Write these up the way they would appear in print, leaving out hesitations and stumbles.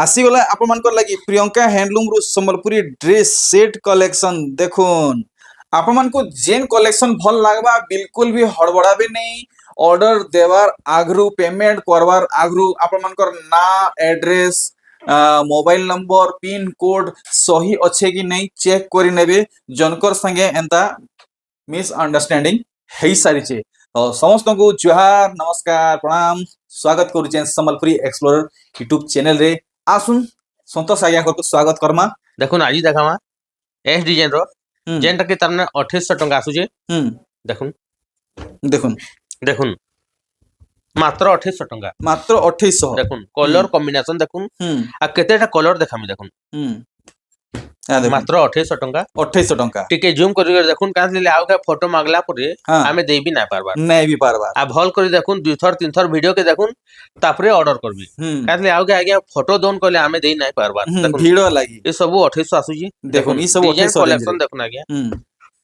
आसीगला आपण मानकर लगी प्रियंका हैंडलूम रु संबलपुरी ड्रेस सेट कलेक्शन देखुन आपण मान को जेन कलेक्शन भल लागबा बिल्कुल भी हड़बड़ाबे नहीं। ऑर्डर देवार आगरू पेमेंट करवार आगरू आपण मानकर ना address mobile number pin code सही अच्छे कि नहीं चेक करी नेबे। जनकर संगे एंता मिस अंडरस्टैंडिंग है सारी छे। तो समस्त को जुहार नमस्कार प्रणाम स्वागत करुचे संबलपुरी एक्सप्लोरर यूट्यूब चैनल रे। आसुन संतोष आज्ञा को स्वागत करमा। देखुन आज देखामा एस डिजाइन रो जेनटा के तरने 2800 टंका आसुचे। देखुन देखुन देखुन मात्र 2800 टंका मात्र 2800। देखुन कलर कॉम्बिनेशन देखुन आ केतेटा कलर देखामी देखुन मात्र 2800 टंका 2800 टंका टिके जूम करी देखुन काज ले आउ का फोटो मागला परे हमें देई भी ना पारबा नहीं भी पारबा आ भल करी देखुन दुई थर तीन थर वीडियो के देखुन तापरे ऑर्डर करबी काज ले आउ के आगे फोटो दोन कोले हमें देई ना पारबा। देखुन भीड़ लागी ये सब 2800 आसुची। देखुन ई सब 2800 कलेक्शन देखुन आगे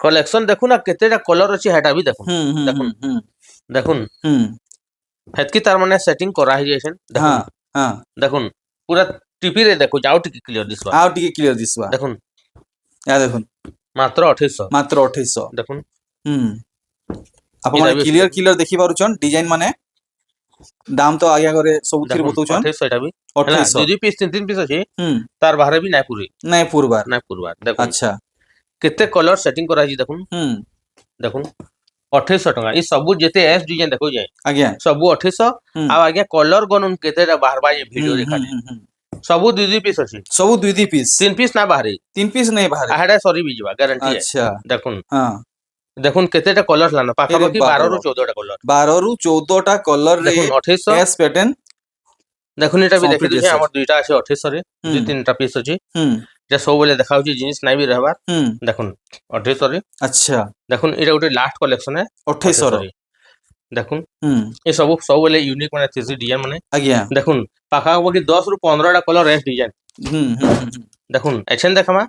कलेक्शन देखुन आ केतेटा कलर अछि हेटा भी देखुन देखुन देखुन हेतकी तार माने सेटिंग करा hi जैसन हां हां देखुन पूरा टीपी रे देखो जाओ टिके क्लियर दिसबा आउ टिके क्लियर दिसबा देखुन या देखुन मात्र 2800 मात्र 2800 देखुन आपण माने क्लियर क्लियर देखि पारुछन डिजाइन माने दाम तो आगे करे सब थिर बतौछन 2800 एटा भी 2800 दीदी पीस तीन तीन पीस अछि तार बाहर भी नाही पूरी नहीं पूरबार नाही पूरबार देखुन अच्छा केते कलर सेटिंग करा hi देखुन देखुन 2800 टंका ई सब जेते एस डिजाइन देखो जाय आज्ञा सब 2800 आ आगे कलर गनुन केतेटा बाहर बा ये वीडियो देखा सब दीदी पीस अछि सब दुई दी पीस तीन पीस ना बाहर तीन पीस नहीं बाहर आहाडा सॉरी भी जीवा गारंटी है। अच्छा देखुन हां देखुन केतेटा कलर लाना पाखा पाखी 12 रु 14 टा कलर 12 रु 14 टा कलर रे देखुन 2800 एस पैटर्न देखुन एटा भी सब देखि dress दिछे हमर दुईटा अछि 2800 रे दुई तीनटा पीस अछि जे सब बोले देखाउ छी जिनिस नाही भी रहबा देखुन 2800 रे। अच्छा देखुन एटा उटे लास्ट कलेक्शन है 2800 रे देखुन ए सब बोले यूनिक माने थ्री डिजाइन माने आज्ञा देखुन पाखा पाखी 10 रु 15 टा कलर एस डिजाइन देखुन एछन देखामा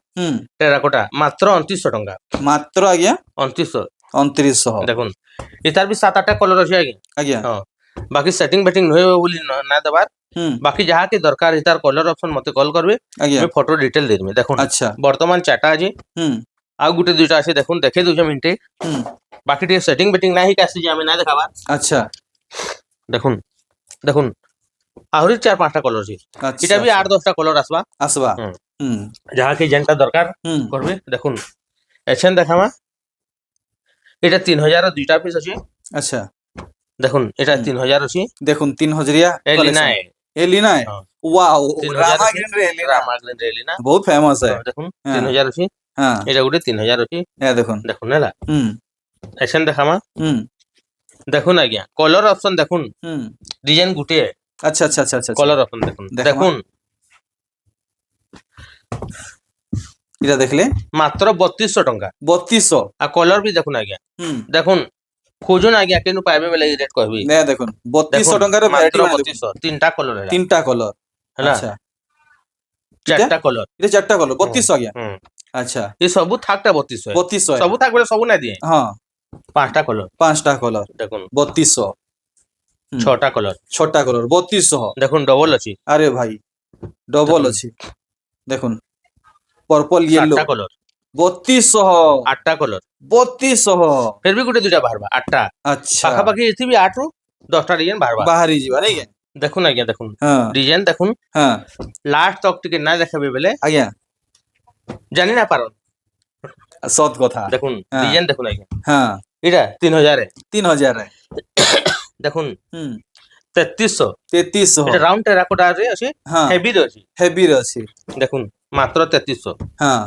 टेराकोटा मात्र 2900 टंका मात्र आज्ञा 2900 2900 देखुन इतार भी 7 8 टा कलर अछि आज्ञा आज्ञा हां बाकी सेटिंग बेटिंग होय बोली ना दबार बाकी जहा के दरकार इतार कलर ऑप्शन मते कॉल करबे मैं फोटो डिटेल देरमे देखुन। अच्छा वर्तमान चाटा अछि आ गुटे दुटा अछि देखुन देखे दुजे मिनिटे बाकी टे सेटिंग बेटिंग नाही कासी जे हमें ना देखाबा। अच्छा देखुन देखुन आहुरी 4 5 टा कलर अछि इटा भी 8 10 टा कलर आसबा आसबा जहा के जनता दरकार करबे देखुन एछन देखामा इटा 3000 दुईटा पीस अछि। अच्छा देखुन इटा 3000 अछि देखुन 3000 एलिना है वाओ रामा ग्रीन रे एलिना बहुत फेमस है देखुन 3000 अछि हां एटा गुटे 3000 अछि या देखुन देखुन हला एछन देखामा देखुन आज्ञा कलर ऑप्शन देखुन डिजाइन गुटे है। अच्छा अच्छा अच्छा अच्छा कलर ऑप्शन देखुन देखुन इरा देखले मात्र 3200 टंका 3200 आ कलर भी देखुन आज्ञा देखुन खोजुन आज्ञा केनु पाइबे बेले रेट कहबी नै देखुन 3200 टंका रे वैरायटी मात्र 3200 तीनटा कलर है तीनटा कलर हला अच्छा चारटा कलर ये चारटा कलर 3200 आज्ञा अच्छा ये सब थाकटा 3200 3200 सब थाक बेले सब ना दिए हां पांचटा कलर देखुन 3200 छटा कलर 3200 देखुन डबल अछि अरे भाई डबल अछि देखुन पर्पल येलो कलर 3200 आठटा कलर 3200 फिर भी गुटे दुटा बाहरबा आठटा अच्छा पाखा पाखी एथि भी 8 रु 10 टा डिजाइन बाहरबा बाहरी जीवा नहीं देखुन आज्ञा देखुन डिजाइन देखुन हां लास्ट तक टिके ना देखाबे बेले आज्ञा जानि ना पारन सत कथा देखुन डिजाइन देखुन आज्ञा हां इटा 3000 है 3000 है देखुन 3300 3300 एटा राउंड टेराकोटा रे अछि हेवी रे अछि देखुन मात्र 3300 हां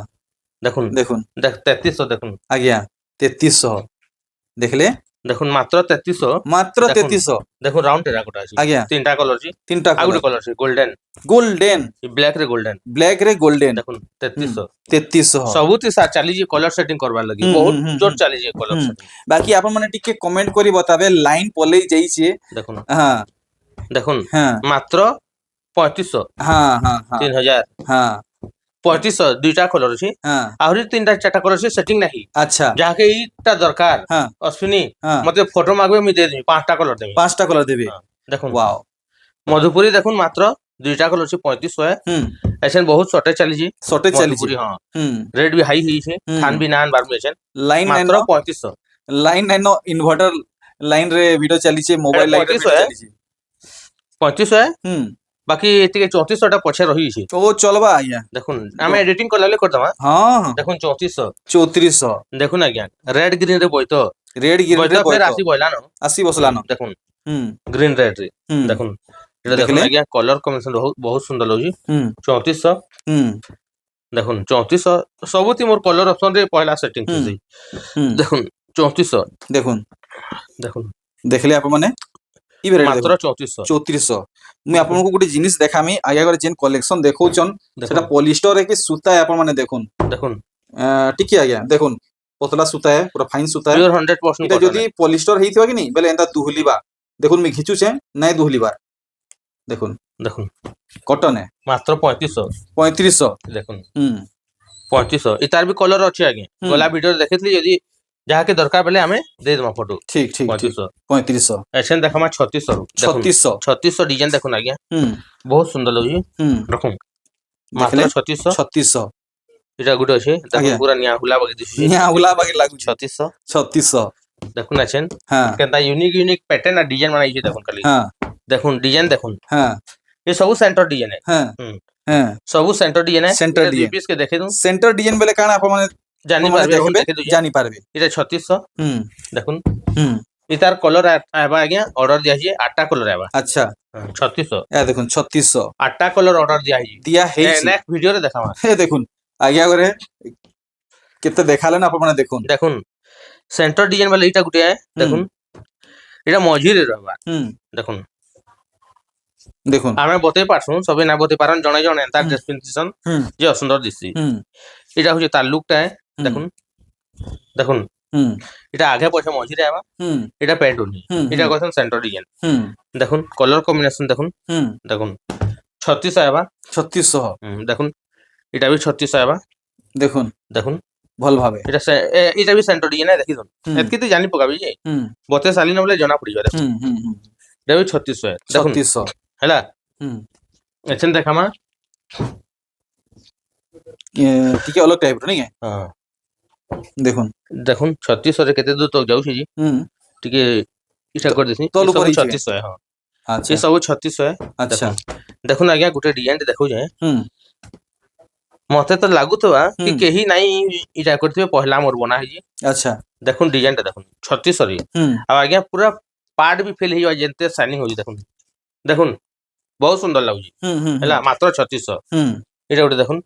देखुन देखुन 3300 देखुन आज्ञा 3300 देखले देखुन मात्र 3300 देखुन राउंड टेराकोटा अछि आज्ञा तीनटा कलर अछि तीनटा आ गुटे कलर अछि गोल्डन गोल्डन ब्लैक रे गोल्डन देखुन 3300 सबुति सा चली जे कलर सेटिंग करबा लगी बहुत जोर चली जे कलर सेटिंग बाकी आपन माने टिके कमेंट करी बताबे लाइन पले जाई छे देखुन हां देखुन मात्र 3500 हां हां 3000 हां 3500 दुईटा कलर अछि आहुरी तीनटा चारटा कलर अछि सेटिंग नाही अच्छा जाके इटा दरकार अश्विनी मते फोटो मागबे मी दे देबी पांचटा कलर देबी देबी देखुन वाओ मधुपुरी देखुन मात्र दुईटा कलर अछि 3500 हम्म एछन बहुत शॉर्टेज चली छी शॉर्टेज चली पूरी हां हम्म रेट भी हाई ही छे हम्म। थान भी नान बार में एछन लाइन नाइन मात्र 3500 लाइन नाइन इन्वर्टर लाइन रे वीडियो चली छे मोबाइल लाइन रे 3500 वीडियो है चली छे 3500 हम्म बाकी एतिके 3400 टा पछे रही छी तो चलबा आज्ञा देखुन आमे एडिटिंग करले कर दमा हाँ हाँ देखुन 3400 3400 देखुन आज्ञा रेड ग्रीन रे बोइतो रेड गिर रे फिर बोइतो आसी बोइला न आसी बसला न देखुन हम्म ग्रीन रेड रे हम्म देखुन एटा देखुन देखले आज्ञा कलर कॉम्बिनेशन बहुत बहुत सुंदर लगुची हम्म 3400 हम्म देखुन 3400 सबुति मोर कलर ऑप्शन रे पहला सेटिंग हम्म थी हम्म देखुन 3400 देखुन देखुन देखले आप माने ई भेराइटी मात्र देखुन 3400 3400 मुई आपन को गोटे जिनिस देखामी आगे अगर जेन कलेक्शन देखौचन सेटा देखुन पॉलिस्टर है कि सूता है अपन माने देखुन देखुन टिके आज्ञा देखुन पतला सूता है पूरा फाइन सूता है प्योर 100% इटा कॉटन जदी पॉलिस्टर हेइथिबा कि नहीं बेले एंता दुहलिबा देखुन मी घिचुचे नै दुहलिबा देखुन देखुन कॉटन है मात्र 3500 3500 देखुन हम्म 3500 इतार भी कलर अछि आगे गला वीडियो देखितली यदि जहा के दरकार बेले हमें दे दमा फोटो ठीक ठीक ठीक 3500 3500 एशन देखमा 3600 देखुन 3600 3600 डिजाइन देखुन आगे हम्म बहुत सुंदर लगुची हम्म देखुन देखले मात्र 3600 3600 इटा गुटे अछि देखुन आज्ञा पूरा निया हुला बगे दिसुची निया उला बागे लागुची 3600 3600 देखुन एछन हाँ केनता यूनिक पैटर्न आ डिजाइन बनाई छै देखुन खाली हाँ देखुन डिजाइन देखुन हाँ ये सब सेंटर डिजाइन है हाँ हाँ सब सेंटर डिजाइन है सेंटर इटा दुई डिजाइन पीस के देखे दू सेंटर डिजाइन बेले काना आप माने जानि माने पारबे देखुन देखबे देखे दू जानी पारबे इटा 3600 हम्म देखुन हम्म इतार कलर आबा आज्ञा ऑर्डर दिया छै आठटा कलर आबा अच्छा 3600 या देखुन 3600 आठटा कलर ऑर्डर दिया छै दिया हेइछि नेक्स्ट वीडियो रे देखामा हे देखुन आज्ञा करे केते देखाले ना आप माने देखुन देखुन सेंटर डिजाइन वाला इटा गुटे है देखुन इटा मझी रे रहबा देखुन देखुन आमे बते पाछू सबे ना बते पारन जणे जणे एंता ड्रेस पिनसन जे असुंदर दिसि इटा होजे तार लुक टा है देखुन देखुन इटा आगे पछे मझी रे आबा इटा पैंट ओनी इटा कहसन सेंटर डिजाइन देखुन कलर कॉम्बिनेशन देखुन देखुन 3600 आबा 3600 देखुन इटा भी 3600 आबा देखुन देखुन भल भाबे इटा भी सेंटर डिजाइन है देखि दन एतकी तो जानि पकाबी जे बते साली न बोले जना पड़ी जा देखुन इटा भी 3600 है देखुन 3600 हैला एछन देखामा टिके अलग टाइप रो नहीं है हां देखुन देखुन 3600 रे केते दूर तक जाउ छी जी टिके इटा कर देसी तोल ऊपर ही 3600 है हां अच्छा ये सब 3600 है अच्छा देखुन आज्ञा गुटे डिजाइन देखौ जे मते तो लागुतबा कि केही नाही इटा करथिबे पहला मोर बना है जी अच्छा देखुन डिजाइन ता देखुन 3600 रे अब आज्ञा पूरा पार्ट भी फेल ही जेते शाइनिंग हो जी देखुन देखुन बहुत सुंदर लागु जी हैला मात्र 3600 इटा गुटे देखुन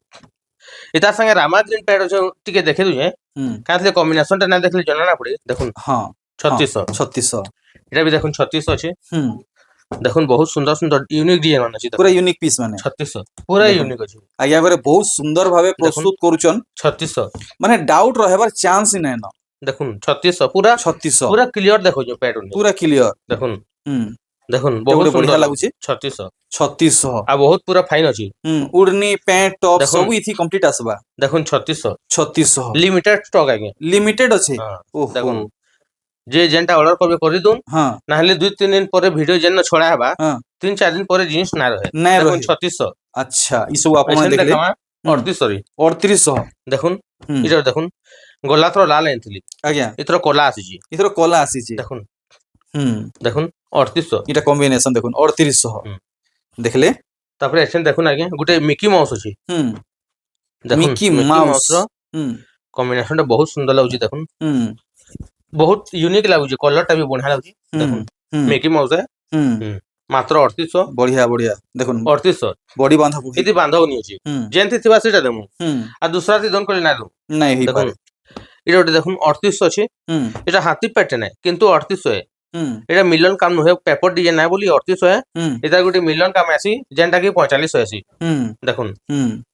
इता संगे रामा ग्रीन पैड छ टिके देखे दु जे काथले कॉम्बिनेशन ता ना देखले जना ना पड़े देखुन हां 3600 3600 इटा भी देखुन 3600 अछि देखुन बहुत सुंदर सुंदर यूनिक डिजाइन माने छी पूरा यूनिक पीस माने 3600 पूरा यूनिक अछि आज्ञा करे बहुत सुंदर भाबे प्रस्तुत करूचन 3600 माने डाउट रहेबार चांस ही नै न देखुन 3600 पूरा 3600 पूरा क्लियर देखो जो पैड पूरा क्लियर देखुन हम्म देखुन बहुत बढ़िया सुंदर लागु छी 3600 3600 आ बहुत पूरा फाइन अछि उड़नी पैंट टॉप देखुन। सब इथि कंप्लीट आसबा देखुन 3600 3600 लिमिटेड स्टॉक आगे लिमिटेड अछि हां ओहो देखुन जे जेनटा ऑर्डर करबे करि दुन हां ना हले 2-3 दिन परे वीडियो जेन छडा हेबा हां 3-4 दिन परे जींस ना रहे नै देखुन रहे 3600 अच्छा ई सब आपण एछन देखले देखामा 3800 रे 3800 देखुन इधर देखुन गोला थरो लाल एंतली आज्ञा इतर कोला आसी जी इथरो कोला आसी छी देखुन देखुन 3800 इटा कॉम्बिनेशन देखुन 3800 देखले तापर एछन देखुन आगे गुटे मिकी माउस अछि देखुन मिकी मिकी माउस माउस रो कॉम्बिनेशन ता बहुत सुंदर लागु देखुन बहुत यूनिक लागु छी कलर टा भी बढ़िया लागु छी देखुन मिकी माउस है मात्र 3800 बढ़िया बढ़िया देखुन 3800 बॉडी बांधा बुझी इति बांधव नि अछि जेंति थिबा सेटा देमु आ दूसरा ती दोन कोले ना दू नहीं ही देखुन पारे इटा गोटे देखुन 3800 अछि इटा हाथी पैटर्न है किंतु 3800 है इटा मिलियन काम नुहे पेपर डिजाइन है बोली 3800 है इटा गोटे मिलियन काम आसी जेंटा कि 4500 आसी देखुन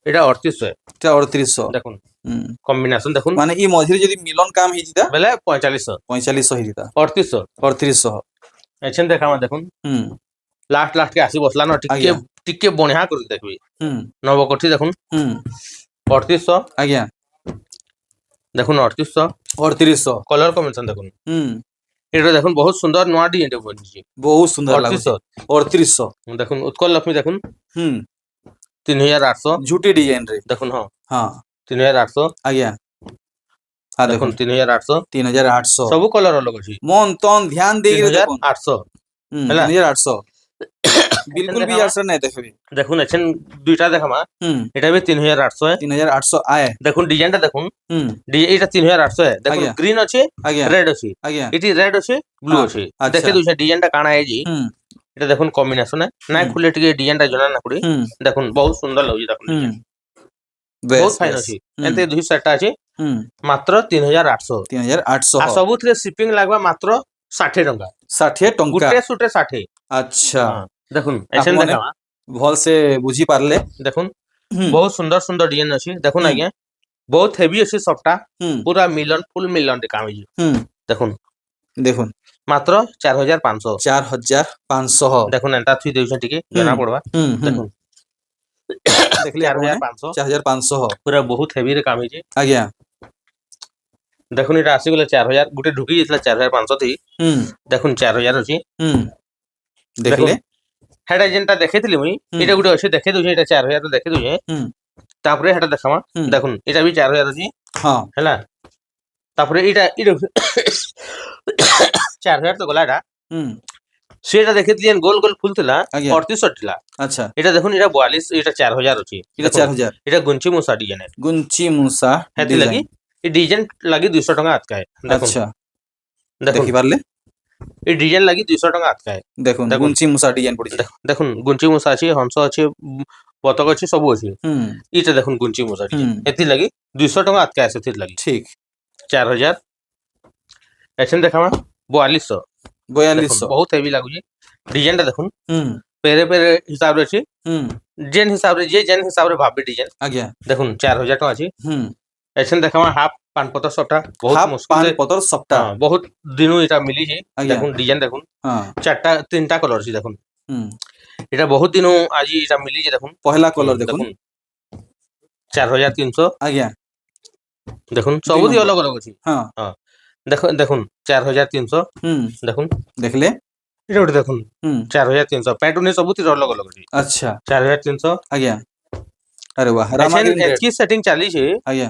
इटा 3800 है इटा 3800 देखुन कॉम्बिनेशन देखुन माने ई मझिरे जदी मिलन काम हि जिता बेले 4500 4500 हि जिता 3800 3800 एछन देखामा देखुन लास्ट लास्ट के आसी बसला न टिके टिके बढ़िया कर देखबी नवकोठी देखुन 3800 आज्ञा देखुन 3800 3800 कलर कॉम्बिनेशन देखुन এটা দেখুন বহুত সুন্দর নয়া ডিজাইন বনিছি ବହୁତ ସୁନ୍ଦର ଲାଗୁଛି 3800 দেখুন উৎকল লক্ষ্মী দেখুন ହୁଁ 3800 ଝୁଟି ଡିଜାଇନ ରେ দেখুন হ্যাঁ ହଁ 3800 ଆଜ୍ଞା ହଁ দেখুন ଦେଖନ୍ତୁ 3800 3800 ସବୁ କଲର ଅଲଗ ଅଛି ମନ ତନ ଧ୍ୟାନ ଦେଇକି ଦେଖୁନ 3800 ହେଲା 3800 बिल्कुल भी देखा यार नहीं देखे দেখুন এছেন দুইটা দেখামা এটা भी 3800 है 3800 आए দেখুন ডিজাইনটা দেখুন हम्म এটা 3800 है দেখুন আজ্ঞা। গ্রিন আছে আজ্ঞা। রেড আছে आज्ञा এটি রেড আছে ব্লু হ্যাঁ, আছে আচ্ছা। দেখে দুইটা ডিজাইনটা কাଣା ହେଇଛି এটা দেখুন কম্বিনেশন না খুলে টিকে ডিজাইনটা জনা না পড়ি দেখুন বহুত সুন্দর লাগুଛି দেখুন ডিজাইন ବହୁତ ফাইন ଅଛି এতে দুই সেটটা আছে মাত্র 3800 3800 আর ସବୁଥିରେ শিপিং লাগবা মাত্র 60 ଟଙ୍କା 60 टंका গুটে সুটে 60 अच्छा দেখুন এছেন ଆପଣମାନେ দেখামা भल से बुझी पारले দেখুন बहुत सुंदर सुंदर डिजाइन अच्छी देखुन आज्ञा बहुत हेवी अच्छी सबटा पूरा मिलन फुल मिलन रे काम है देखुन देखुन मात्र 4500 4500 देखुन एंटा थुई देउछ टिके जना पड़वा देखुन देखले 4500 4500 पूरा बहुत हेवी रे काम है आज्ञा देखुन एटा आसी गेले 4000 गुटे ढुकी जेतला 4500 थी देखुन 4000 अछि देखले हेडा जेनटा देखेथिली मुई एटा गुटे अछि देखे दोछ एटा 4000 रे देखे दोछ तापरे हेटा देखामा देखुन एटा भी 4000 अछि हां हैला तापरे एटा 4000 तो गलाडा सेटा देखेथिली गोल गोल फुल थिला 38 थिला अच्छा एटा देखुन एटा 42 एटा 4000 अछि एटा 4000 एटा गुंची मुसा डिजाइन है गुंची मुसा हेति लगी ए डिजाइन लगी 200 टका आतका है देखुन अच्छा देखुन देखि पारले ए डिजाइन लगी 200 टका आतका है देखुन गुंची मुसा डिजाइन पड़ी देखुन गुंची मुसा अछि हंस अछि बतक अछि सब अछि इटा देखुन गुंची मुसा डिजाइन हेति लगी 200 टका आतका है सेति लगी ठीक 4000 एछन देखामा 4200 बहुत हेवी लागु जी डिजाइन ता देखुन पेरे पेरे हिसाब रे अछि जेन हिसाब रे जेन हिसाब रे भाबे डिजाइन आज्ञा देखुन 4000 टका अछि एछन देखामा हाफ पान पतर सपटा बहुत मुश्किल पान पतर सपटा बहुत दिनो इटा मिली छी देखुन डिजाइन देखुन हां चारटा तीनटा कलर छी देखुन এটা বহুত দিন আজি এটা মিলি যে দেখুন পহলা কলর দেখুন 4300 আজ্ঞা দেখুন সবুদি अलग अलग আছে हां हां দেখুন দেখুন 4300 দেখুন দেখলে এটা ওটা দেখুন 4300 প্যান্ট উনি সবুতি अलग अलग আছে अच्छा 4300 আজ্ঞা अरे वाह रामागिरी एचकी सेटिंग चाली छे आज्ञा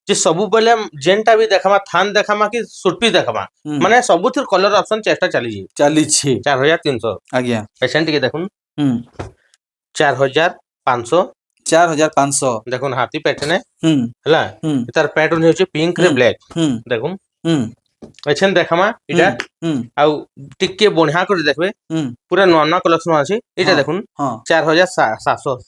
जे सबु बेले जेनटा भी देखामा थान देखामा कि सुटपी देखामा माने सबुतिर कलर ऑप्शन चेष्टा चाली छी 4300 आज्ञा पेशेंट के देखुन 4500 4500 देखुन हाथी पैटर्न है हला तार पैटर्न होचे पिंक रे ब्लैक देखुन एछन देखामा इटा आउ टिके बढ़िया कर देखबे पूरा नॉर्मल कलेक्शन अछि इटा देखुन 4700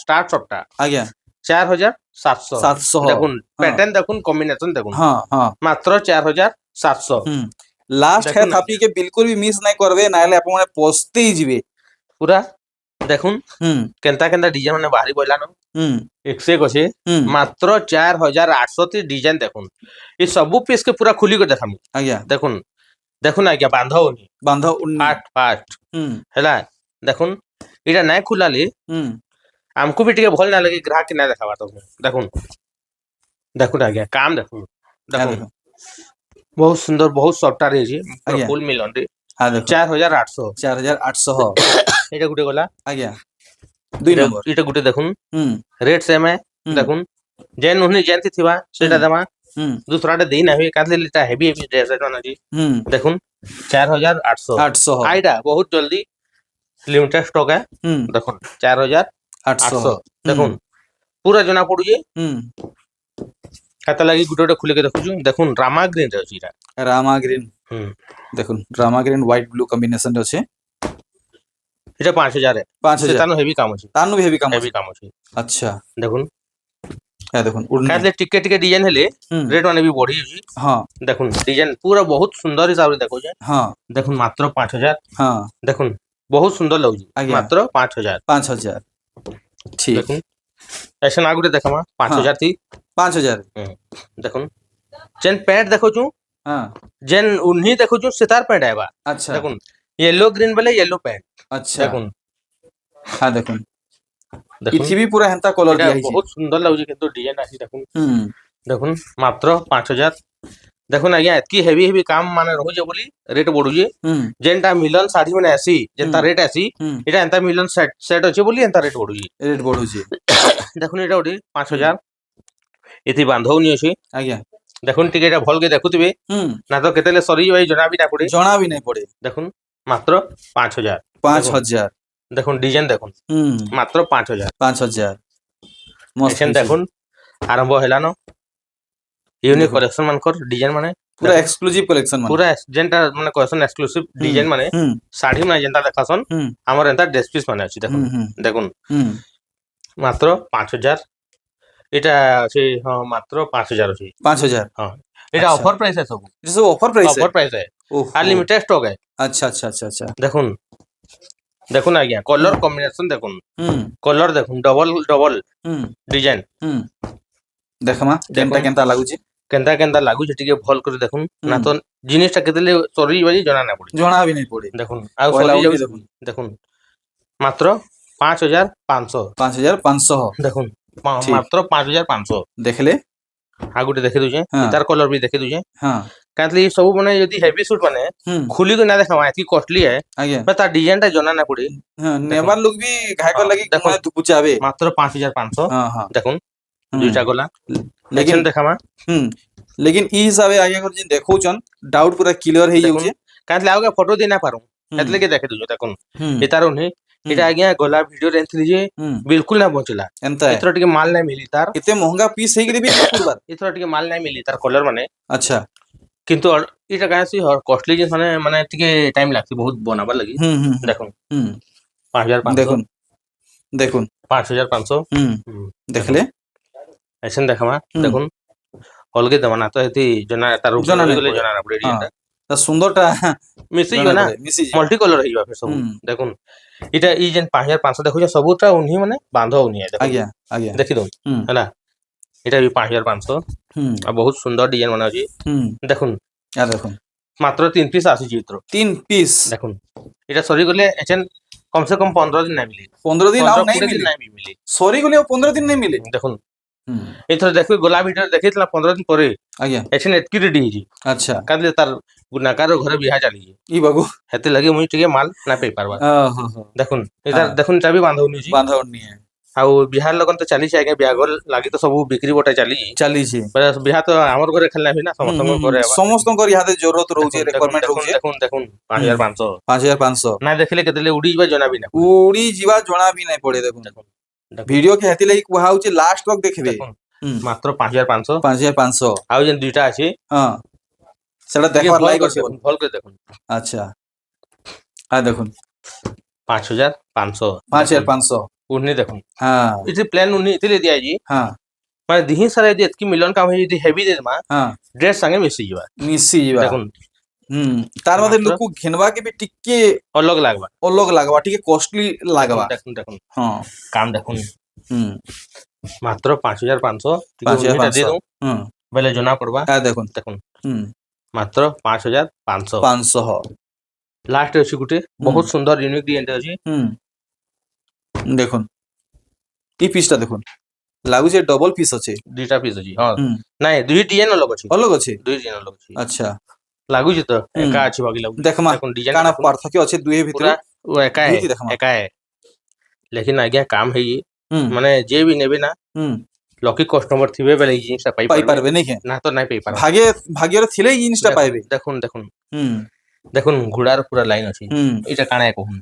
स्टार्ट सबटा आज्ञा 4700 देखुन पैटर्न देखुन कॉम्बिनेशन देखुन हां हां मात्र 4700 लास्ट है थापी के बिल्कुल भी मिस नहीं करबे नाले अपन माने पोस्ते ही जिवे पूरा देखुन केनता केनता डिजाइन माने बाहरी बोला न एक से कछे मात्र 4800 ती डिजाइन देखुन ई सबु पीस के पूरा खुली के देखामु आज्ञा देखुन देखुन आज्ञा बांधोनी फाट फाट हैला देखुन इटा नै खुलाली हमको भी टिके भल ना लगे ग्राहक के ना देखावा तो देखुन देखुन आज्ञा काम देखुन देखुन बहुत सुंदर बहुत सॉफ्ट रे जी फुल मिलन रे हां देखो 4800 एटा गुटे गला आज्ञा दुई नंबर एटा गुटे देखुन रेट सेम है देखुन जेन उन्हें जेंति थिबा सेटा देमा दूसरा टे देई ना होय कादले लिटा हेवी हेवी ड्रेस एटा जी देखुन 4800 आइडा बहुत जल्दी लिमिटेड स्टॉक है देखुन 4800 देखुन पूरा जना पड़ू जे खाता लगी गुटे खुले के देखु देखुन रामा ग्रीन रे अछि रामा ग्रीन देखुन Rama green white blue combination रे अछि এটা 5000 है 5000 तानो हेवी काम अछि तानो हेवी काम अछि अच्छा देखुन है देखुन उड़ने कादले टिके टिके डिजाइन हेले रेट माने भी बढ़ी अछि हां देखुन डिजाइन पूरा बहुत सुंदर हिसाब रे देखो जे हां देखुन मात्र 5000 हां देखुन बहुत सुंदर लगुजी मात्र 5000 ठीक देखुन ऐसे ना गुटे देखामा 5000 थी 5000 देखुन जेन पैंट देखो छु हां जेन उन्ही देखो छु सितार पैंट आबा अच्छा देखुन येलो ग्रीन वाले येलो पैंट अच्छा देखुन हां देखुन इथि भी पूरा हंता कलर दिया बहुत सुंदर लगुजी किंतु डिजाइन आसी देखुन देखुन मात्र 5000 দেখুন আজ্ঞା এতকি হেভি হেভি কাম মানে রହୁছে বলি রেট বড়ুছে যেনটা মিলন শাড়ি মানে আসি যেনটা রেট আসি এটা এন্তা মিলন সেট আছে বলি এন্তা ରେଟ୍ ବଢୁଛି দেখুন এটা ওটি 5000 এটি বান্ধবনি আছে ଆଜ୍ଞା দেখুন টিকে এটা ভলকে দেখুথিবে না তো কেতেলে সরি যাই জনা বি না পড়ে ଜଣା ବି ନାଇଁ ପଡେ দেখুন মাত্র 5000 5000 দেখুন ডিজাইন দেখুন মাত্র 5000 5000 ମସ୍ତ এছেন ହେଇଛି। দেখুন আরম্ভ হেলানো ইউনিক দেখুন। কলেকশন মানকর ডিজাইন মানে ପୁରା ଏକ୍ସକ୍ଲୁଜିଭ କଲେକ୍ସନ ମାନେ পুরা যেনটা মানে কলেকশন এক্সক্লুসিভ ডিজাইন মানে ହୁଁ শাড়ি মানে যেনটা দেখাছন ହୁଁ আমার এন্তা ড্রেস পিস মানে আছে দেখুন ହୁଁ দেখুন ହୁଁ মাত্র 5000 এটা আছে হ্যাঁ মাত্র 5000 আছে 5000 হ্যাঁ এটা আচ্ছা। অফার প্রাইস আছে সব ये सब ऑफर प्राइस है অফার প্রাইস আছে ओहो আর লিমিটেড স্টক আছে अच्छा अच्छा अच्छा अच्छा দেখুন দেখুন আজ্ঞা কলর কম্বিনেশন দেখুন हम्म কলর দেখুন ডবল ডবল हम्म ডিজাইন हम्म देखमा केनता केनता लागुची কেনতা কেনতা লাগুছে টিকে ভাল করে দেখুন না তো জিনিসটা কেতেলে সরি বাজি জনা না পড়ে জଣା भी नहीं पड़े দেখুন আর পয়লা সরি উঠি যাবে দেখুন। দেখুন মাত্র 5500 5500 দেখুন ঠিক। মাত্র 5500 देखले আর গোটে দেখে দুছে হ্যাঁ। তার কলর বি দেখে দুছে हाँ কাতলি সব মানে যদি হেভি সুট মানে हम्म খুলি তো না দেখাবা এত কস্টলি है आगे বা তার ডিজাইনটা জনা না পড়ে हाँ नेबर लोग भी घाय कर हाँ, लगी देखो। मैं दुपुचावे মাত্র 5500 हाँ हाँ দেখুন हम्म, দুইটা গলা लेकिन लेकिन দেখামা लेकिन ई हिसाबे आगे कर जिन देखौ चन डाउट पूरा क्लियर है দেখুন जाउचे কাতলি আগে ফটো দি না পারু এতলে কে দেখে দুছে দেখুন এটারও নেই এটা আজ্ঞା গলা ভিডিও রেন্থলি যে বিলকুল না বঞ্ଚିলা एंता है এଥର ଟିକେ মাল নাই মিলি তার इते महंगा पीस है कि भी कुरबार এଥର ଟିକେ ମାଲ নাই ମିଲି ତାର କଲର ମାନେ अच्छा କିନ୍ତୁ ଏଇଟା କାଁ ସି କଷ୍ଟଲି ଜିନିଷ ମାନେ ମାନେ ଟିକେ ଟାଇମ ଲାଗସି ବହୁତ ବନାবার ଲାଗି দেখুন हम्म 5500 देखुन देखुन 5500 देखले ऐसे দেখামা হুম। দেখুন অলগে দেবা না তো এতি জনা তার জনা নাই গলে পড়ে। জনা না পড়ে हाँ ডিজাইনটা ता सुंदरटा মিশি জনা না পড়ে, মিশি যায়। মল্টি কলর হইবা ফির সব হুম। দেখুন এটা এই যেন 5500 দেখুছ সবুটা উনি মানে বাঁধ উনি দেখুন आज्ञा आज्ञा দেখি দઉં हम्म ହେଲା এটা ବି 5500 हम्म আর ବହୁତ ସୁନ୍ଦର ডিজাইন মানে ଅଛି দেখুন यार देखो মাত্র 3 পিস আসিଛି এଥିରୁ 3 पीस দেখুন এটা সরিগলে এছেন কমসে কম 15 দিন নাই মিলি 15 दिन आउ 15 नहीं 20 দিন मिले নাই মিলি सॉरी गले 15 दिन नहीं मिले দেখুন ଏଥର ଦେଖିବି ଗୋଲା ଭିଡିଓ ଦେଖିଥିଲା 15 ଦିନ ପରେ आज्ञा ଏଛେନ ଏତକି ରେଡି ହେଇଛି अच्छा କାଲି ତାର ଗୁନାକାର ଘରେ ବିହା ଚାଲିଛି ई बाबू ହେତି ଲାଗି ମୁଇଁ ଟିକେ ମାଲ ନା ପାଇ ପାରବା हाँ हाँ ଦେଖୁନ ଏଟା ହଁ। ଦେଖୁନ ଚାବି ବାନ୍ଧଉନି ଅଛି बांधा नहीं है ଆଉ ବିହାର লগନ ତ ଚାଲିଛି ଆଜ୍ଞା ବିହାଘର ଲାଗି ତ ସବୁ ବିକ୍ରି ବଟା ଚାଲିଛି चली छी ବିହା ତ ଆମର ଘରେ ଖାଲି ନାହିଁ ନା ସମସ୍ତଙ୍କ ଘରେ ହେବା समस्त को यहाँ जरूरत रहउचे দেখুন रिक्वायरमेंट দেখুন रहउचे দেখুন দেখুন 5500 5500 না ଦେଖିଲେ କେତେବେଳେ ଉଡି ଯିବା ଜଣା ବି ନା उड़ी जीवा जोना भी नहीं पड़े देखो দেখুন দেখুন वीडियो के हेती लगी कुहा होचे लास्ट तक देखबे দেখুন মাত্র 5500 5500 ଆଉ ଯେন ଦୁଇଟା ଅଛି हां सेटा ଟିକେ देखबार ଭଲ लाइक କରି अछि ଦେଖୁন ଭଲ କରି ଦେଖୁন अच्छा हां देखुन 5500 5500 উনি দেখুন हां इसे प्लान उन्नी इतले दिया जी हां মানে দিহি সারা যদি এতকি মিলন কাম হই যদি হেভি দে মা हां ড্রেস সঙ্গে মিশি যাবা मिसी जीवा দেখুন तार मधे मात्र- लोक को घिनवा के भी टिके অলগ লাগবা अलग लागवा टिके कॉस्टली लागवा দেখুন দেখুন हां কাম দেখুন हम्म মাত্র 5500 টিকে 5500 উনিটা দিয়ে দઉં हम्म বেলে জনা পড়বা आ देखुन দেখুন हम्म মাত্র 5500 500 লাস্ট ଅଛି গুটে ବହୁତ ସୁନ୍ଦର ୟୁନିକ ଡିଜାଇନ ଅଛି देखुन ई पीसटा देखुन लागु जे डबल पीस अछि দুইটা পিস ଅଛି ହଁ हम्म ନାଇଁ ଦୁଇ ডিজাইନ অলগ ଅଛି अलग अछि ଦୁଇ ডিজাইନ অলগ ଅଛି अच्छा ଲାଗୁଛି ତ ଏକା ଅଛି ବାକି ଲାଗୁଛି देखमा দেখুন ডিজাইନ काना पार्थक्य अछि दुए भितर पूरा वो एका है नीति देखमा एका है लेकिन आज्ञा काम है ये মানে যে ବି ନେবে ନା ଲକି କଷ୍ଟମର ଥିବେ ବେଲେ ଏଇ ଜିନିସଟା ପାଇ पाई ପାରବେ पारबे नहीं के ନା ତ ନାଇଁ ପାଇ ପାରବେ भाग्य भाग्यर थिले ई जिनिसटा पाइबे দেখুন দেখুন हम्म দেখুন ঘোড়ার পুরা লাইন ଅଛି हम्म এটা কাଣା কহুন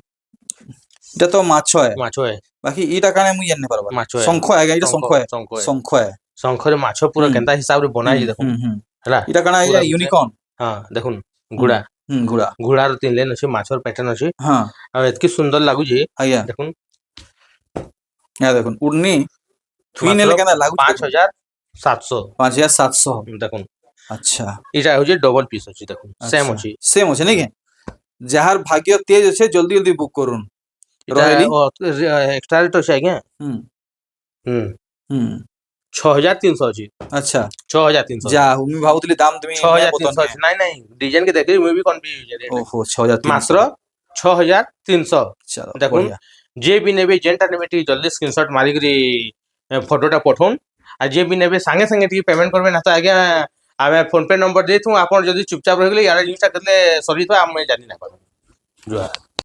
এটা তো মাছ হয় মাছ है বাকি ইটা কানে মুই জানি পারবা মাছ है শঙ্খ আগে এটা শঙ্খ হয় শঙ্খ है শঙ্খ হয় শঙ্খরে মাছ পুরা কেনতা হিসাବରେ বনা ହେଇଛି দেখুন ହେଲା এটা কানা পুরা यूनिकॉर्न ହଁ ଦେଖୁন ଘୋଡ଼ା ঘোড়া ଘୋଡ଼ାର ତିନି ଲାଇନ ଅଛି ମାଛର ପ୍ୟାଟର୍ନ ଅଛି ହଁ ଆଉ ଏତକି ସୁନ୍ଦର ଲାଗୁଛି ଆଜ୍ଞା ଦେଖୁন या देखुन उड़नी थुई ମାତ୍ର नेले केना लागु 5700 5700 দেখুন अच्छा ଏଇଟା ହଉଛି ଡବଲ ପିସ୍ ଅଛି ଦେଖୁন ସେମ୍ ଅଛି सेम ଅଛି नहीं के ଯାହାର ଭାଗ୍ୟ ତେଜ ଅଛି ଜଲ୍ଦି ଜଲ୍ଦି ବୁକ୍ କରୁନ୍ ରହିଲି ଏକ୍ସଟ୍ରା ରେଟ୍ ଅଛି ଆଜ୍ଞା ହୁଁ ହୁଁ ହୁଁ 6300 ଅଛି अच्छा 6300 ଯା ହଉ ମୁଁ ଭାବୁଥିଲି ଦାମ ତୁମି 6300 ଅଛି ନାଇଁ ନାଇଁ ଡିଜାଇନ କେ ଦେଖିବି ମୁଁ ବି କନଫ୍ୟୁଜ ଓହୋ 6300 ମାତ୍ର 6300 चलो দেখুন बढ़िया যে ବି ନେବେ ଯେନ୍ଟା ନେବେ ଟିକେ ଜଲ୍ଦି ସ୍କ୍ରିନଶଟ ମାରିକିରି ଫଟୋଟା ପଠଉନ୍ আর যে ବି ନେବେ ସାଙ୍ଗେ ସାଙ୍ଗେ ଟିକେ ପେମେଣ୍ଟ করবে না তো আজ্ঞା ଆମେ ଫୋନ ପେ ନମ୍ବର ଦେଇଥିବୁ ଆପଣ ଯଦି ଚୁପଚାପ ରହିଗଲେ ୟାର ଜିନିଷଟା କେତେ ସରିଥିବ ଆମେ ଜାଣି ନା ପାରୁ ଜୁହାର